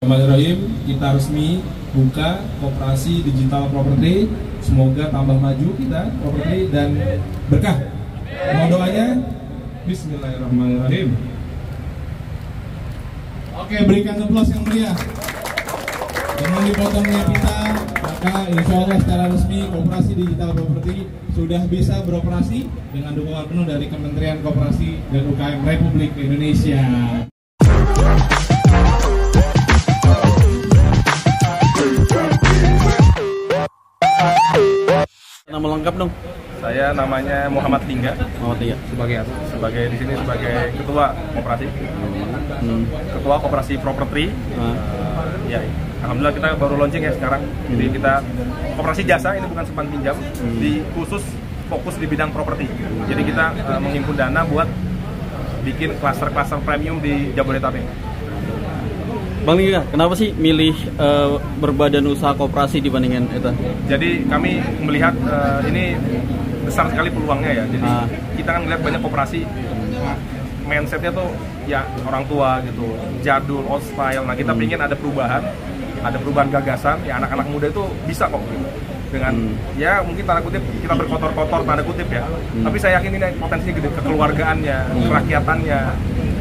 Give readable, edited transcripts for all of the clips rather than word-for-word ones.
Bismillahirrahmanirrahim, kita resmi buka Koperasi Digital Property. Semoga tambah maju kita properti dan berkah. Mohon doanya. Bismillahirrahmanirrahim. Oke, berikan aplaus yang meriah. Dengan dipotongnya kita, maka insya Allah secara resmi Koperasi Digital Property sudah bisa beroperasi dengan dukungan penuh dari Kementerian Koperasi dan UKM Republik Indonesia. Nama lengkap dong. Saya namanya Muhammad Tingga. Sebagai apa? Sebagai di sini sebagai ketua koperasi. Ketua koperasi properti. Ya, alhamdulillah kita baru launching ya sekarang. Jadi kita koperasi jasa, ini bukan simpan pinjam, di khusus fokus di bidang properti. Jadi kita menghimpun dana buat bikin klaster-klaster premium di Jabodetabek. Bang Tingga, kenapa sih milih berbadan usaha koperasi dibandingkan itu? Jadi kami melihat ini besar sekali peluangnya ya. Jadi kita kan melihat banyak koperasi mindsetnya tuh ya orang tua gitu, jadul, old style. Nah kita pingin ada perubahan gagasan. Ya anak-anak muda itu bisa kok gitu. Dengan ya mungkin tanda kutip kita berkotor-kotor tanda kutip ya. Tapi saya yakin ini potensinya gede, kekeluargaannya, kerakyatannya.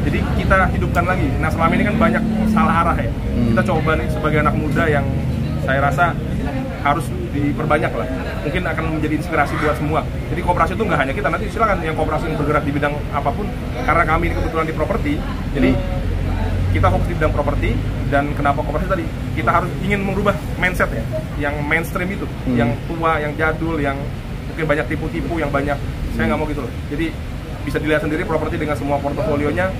Jadi kita hidupkan lagi. Nah selama ini kan banyak salah arah ya. Kita coba nih sebagai anak muda yang saya rasa harus diperbanyak lah. Mungkin akan menjadi inspirasi buat semua. Jadi koperasi itu nggak hanya kita, nanti silakan yang koperasi yang bergerak di bidang apapun. Karena kami ini kebetulan di properti, jadi kita fokus di bidang properti. Dan kenapa koperasi tadi? Kita harus ingin merubah mindset ya, yang mainstream itu, yang tua, yang jadul, yang mungkin banyak tipu-tipu, yang banyak saya nggak mau gitu loh. Jadi bisa dilihat sendiri properti dengan semua portofolionya.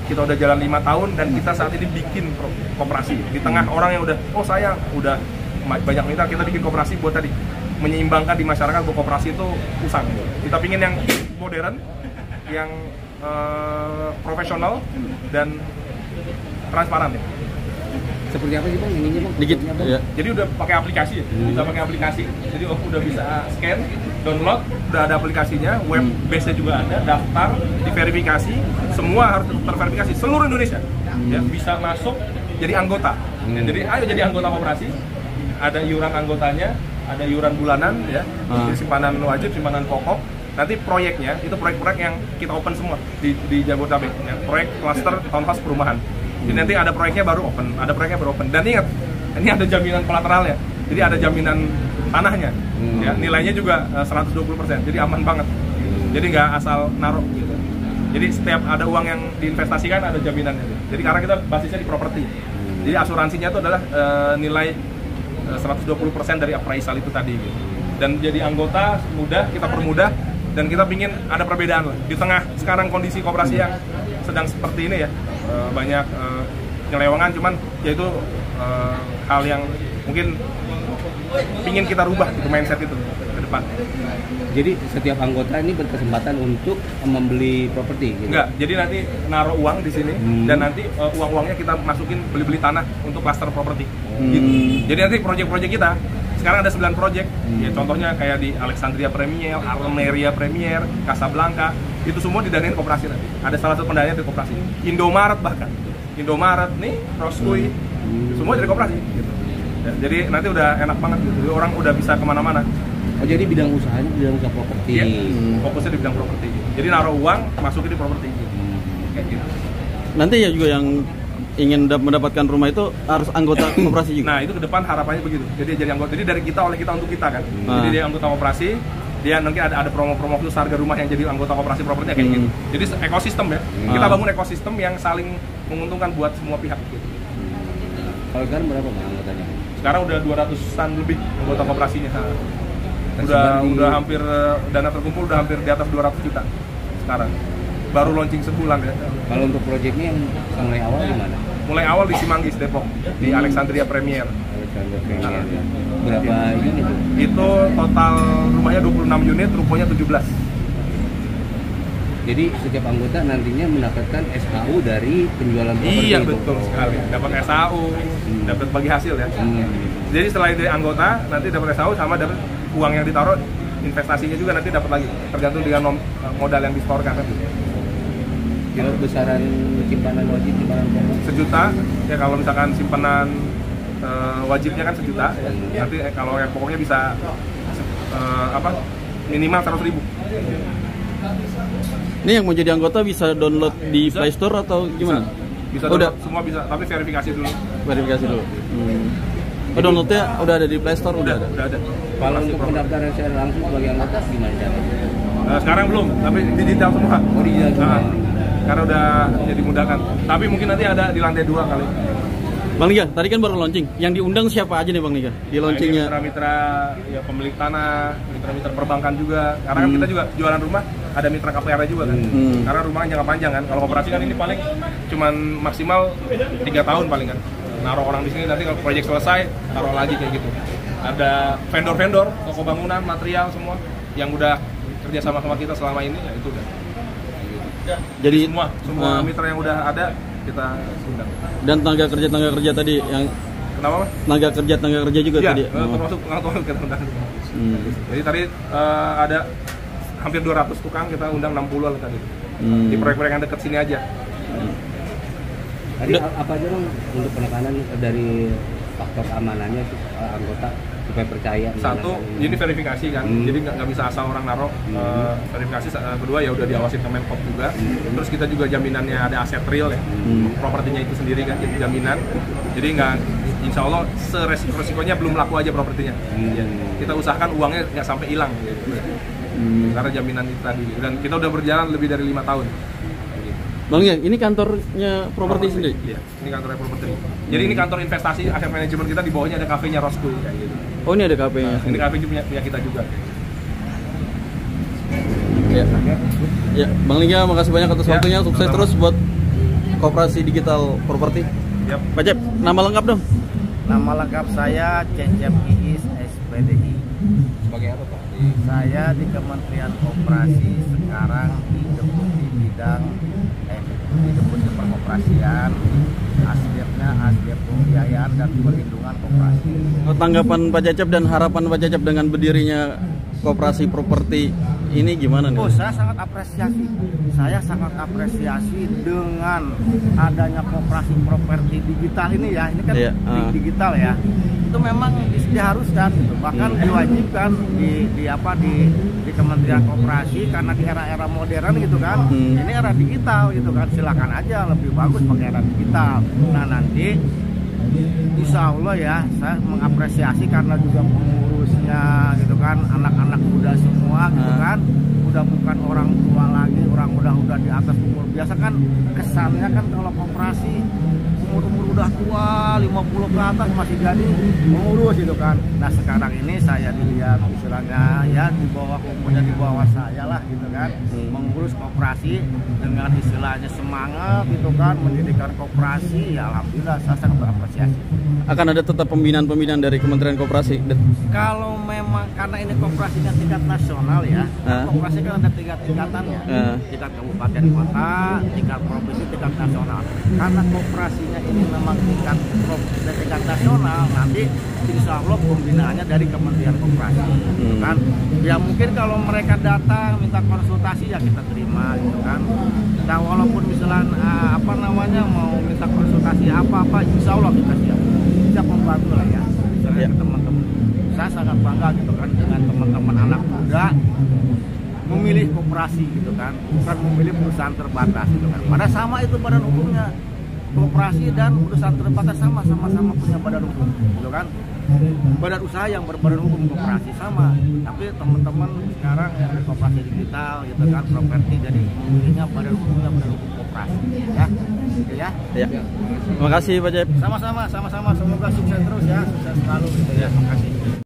Kita udah jalan 5 tahun dan kita saat ini bikin koperasi di tengah orang yang udah saya udah banyak minta, kita bikin koperasi buat tadi menyeimbangkan di masyarakat bahwa koperasi itu usang. Kita pingin yang modern, yang profesional dan transparan ya. Seperti apa sih Bang ininya Bang? Dikit. Ya. Jadi udah pakai aplikasi ya, udah pakai aplikasi. Jadi udah bisa scan, download, udah ada aplikasinya, web base-nya juga ada, daftar, diverifikasi, semua harus terverifikasi seluruh Indonesia. Ya, bisa masuk jadi anggota. Jadi ayo jadi anggota koperasi. Ada iuran anggotanya, ada iuran bulanan ya, jadi simpanan wajib, simpanan pokok. Nanti proyeknya itu proyek-proyek yang kita open semua di Jabodetabek. Ya, proyek klaster townhouse perumahan. Jadi nanti ada proyeknya baru open, ada proyeknya baru open. Dan ingat, ini ada jaminan kolateralnya. Jadi ada jaminan tanahnya. Ya, nilainya juga 120%. Jadi aman banget. Jadi nggak asal naruh gitu. Jadi setiap ada uang yang diinvestasikan ada jaminannya. Jadi karena kita basisnya di properti. Jadi asuransinya itu adalah nilai 120% dari appraisal itu tadi gitu. Dan jadi anggota mudah, kita permudah dan kita pingin ada perbedaan lah. Di tengah sekarang kondisi koperasi yang sedang seperti ini ya. Banyak nyelewengan, cuman yaitu hal yang mungkin pingin kita rubah gitu, mindset itu ke depan. Jadi setiap anggota ini berkesempatan untuk membeli properti gitu? Enggak, jadi nanti naruh uang di sini dan nanti uang-uangnya kita masukin beli-beli tanah untuk cluster properti gitu. Jadi nanti proyek-proyek kita sekarang ada 9 proyek, ya contohnya kayak di Alexandria Premier, Almeria Premier, Casablanca, itu semua didanain koperasi nanti. Ada salah satu pendana dari koperasi. Indomaret bahkan, Indomaret nih, Rosui, semua dari koperasi. Gitu. Ya, jadi nanti udah enak banget, gitu. Jadi orang udah bisa kemana-mana. Oh jadi bidang usahanya bidang usaha properti. Iya, fokusnya di bidang properti. Gitu. Jadi naruh uang, masukin di properti. Gitu. Kayak gitu. Nanti ya juga yang ingin mendapatkan rumah itu harus anggota koperasi juga. Nah itu ke depan harapannya begitu. Jadi jadi anggota. Jadi dari kita oleh kita untuk kita kan. Jadi dia anggota koperasi. Dia nanti ada promo-promo khusus harga rumah yang jadi anggota koperasi propertinya kayak gitu. Jadi ekosistem ya. Kita bangun ekosistem yang saling menguntungkan buat semua pihak. Gitu. Kalau sekarang berapa Bang anggotanya? Sekarang udah 200-an lebih anggota koperasinya. Udah hampir dana terkumpul udah hampir di atas 200 juta sekarang. Baru launching sebulan ya. Kalau untuk proyeknya yang mulai awal di mana? Mulai awal di Simanggis, Depok, di Alexandria Premier. Alexandria Premier. Berapa unit itu? Itu total rumahnya 26 unit, rukonya 17. Jadi setiap anggota nantinya mendapatkan SHU dari penjualan properti. Iya betul sekali. Dapat SHU, dapat bagi hasil ya. Jadi selain dari anggota, nanti dapat SHU sama dapat uang yang ditaruh, investasinya juga nanti dapat lagi. Tergantung dengan modal yang disetorkan. Kalau besaran simpanan wajib, simpanan pokok Sejuta ya, kalau misalkan simpanan wajibnya kan sejuta ya. Nanti kalau yang pokoknya bisa minimal 100.000. Ini yang mau jadi anggota bisa download di Play Store atau gimana? Bisa Udah. download, semua bisa, tapi verifikasi dulu. Verifikasi dulu. Oh, downloadnya udah ada di Play Store, udah ada. Udah ada. Kalau untuk pendaftaran secara langsung sebagai anggota gimana caranya? Sekarang belum, tapi digital semua. Oh, digital semua. Karena udah jadi mudahkan. Tapi mungkin nanti ada di lantai 2 kali. Bang Liga, tadi kan baru launching. Yang diundang siapa aja nih Bang Liga? Di launchingnya. Mitra-mitra ya, pemilik tanah, mitra-mitra perbankan juga. Karena kan kita juga jualan rumah, ada mitra KPR juga kan. Karena rumahnya jangka panjang kan. Kalau koperasi kan ini paling cuman maksimal 3 tahun paling kan. Naruh orang di sini, nanti kalau proyek selesai taruh lagi kayak gitu. Ada vendor-vendor, toko bangunan, material semua yang udah kerja sama kita selama ini, ya itu udah. Jadi semua mitra yang udah ada kita undang. Dan tenaga kerja tadi yang Kenapa Mas? tenaga kerja juga Ya, tadi. termasuk kita undang. Jadi tadi ada hampir 200 tukang, kita undang 60 lah tadi. Di proyek-proyek yang dekat sini aja. Tadi apa aja dong untuk penekanan dari faktor keamanannya anggota supaya percaya? Satu, ini verifikasi kan, jadi nggak bisa asal orang naruh. Verifikasi. Kedua ya udah diawasin Kemenkop juga. Terus kita juga jaminannya ada aset real ya, propertinya itu sendiri kan, jadi jaminan. Jadi nggak, insya Allah seresiko-resikonya belum laku aja propertinya. Ya, kita usahakan uangnya nggak sampai hilang. Gitu. Karena jaminan itu tadi. Dan kita udah berjalan lebih dari 5 tahun. Bang ya, ini kantornya properti sendiri? Iya, ini kantornya properti. Jadi ini kantor investasi, aset manajemen kita, di bawahnya ada kafenya Roscoe kayak gitu. Oh, ini ada kafenya. Ini kafe punya kita juga. Ya. Ya, Bang Liga, makasih banyak atas waktunya. Sukses terus buat Koperasi Digital Properti. Yap. Pak Cep, nama lengkap dong. Nama lengkap saya Cecep Iis SPDI. Sebagai apa Pak? Saya di Kementerian Koperasi sekarang di Deputi Bidang di Deputi Perkoperasian, Asdep Pembiayaan dan Perlindungan Koperasi. Tanggapan Pak Cecep dan harapan Pak Cecep dengan berdirinya Koperasi Properti ini gimana nih? Oh, saya sangat apresiasi. Saya sangat apresiasi dengan adanya Koperasi Properti Digital ini ya. Ini kan digital ya. Itu memang diharuskan gitu. Bahkan diwajibkan di Kementerian Koperasi, karena di era-era modern gitu kan. Ini era digital gitu kan. Silakan aja, lebih bagus pakai era digital. Nah, nanti insya Allah ya, saya mengapresiasi karena juga pengurusnya gitu kan, anak-anak muda semua gitu kan, udah bukan orang tua lagi, orang udah di atas umur. Biasa kan kesannya kan kalau koperasi umur udah tua, 50 ke atas masih jadi pengurus gitu kan. Nah, sekarang ini saya dilihat istilahnya ya di bawah umurnya, di bawah saya lah gitu kan, mengurus koperasi dengan istilahnya semangat gitu kan, mendirikan koperasi. Ya alhamdulillah, saya sangat berapresiasi. Akan ada tetap pembinaan dari Kementerian Koperasi? Kalau memang karena ini koperasinya tingkat nasional ya, koperasi kan ada tingkatannya, tingkat kabupaten kota, tingkat provinsi, tingkat nasional. Karena koperasinya ini memang tingkat nasional, nanti insya Allah pembinaannya dari Kementerian Koperasi, gitu kan. Ya mungkin kalau mereka datang minta konsultasi ya kita terima, gitu kan. Nah, walaupun misalnya mau minta konsultasi apa-apa, insya Allah kita siap membantu lah ya. Misalnya teman-teman, saya sangat bangga gitu kan dengan teman-teman anak muda memilih koperasi gitu kan, bukan memilih perusahaan terbatas gitu kan. Padahal sama itu badan hukumnya, koperasi dan perusahaan terbatas sama-sama punya badan hukum gitu kan. Badan usaha yang berbadan hukum, koperasi sama. Tapi teman-teman sekarang yang di koperasi digital gitu kan, properti, jadi memilihnya badan hukumnya badan hukum koperasi ya. Gitu ya. Ya. Terima kasih Pak Cep. Sama-sama, semoga sukses terus ya, sukses selalu gitu ya. Terima kasih.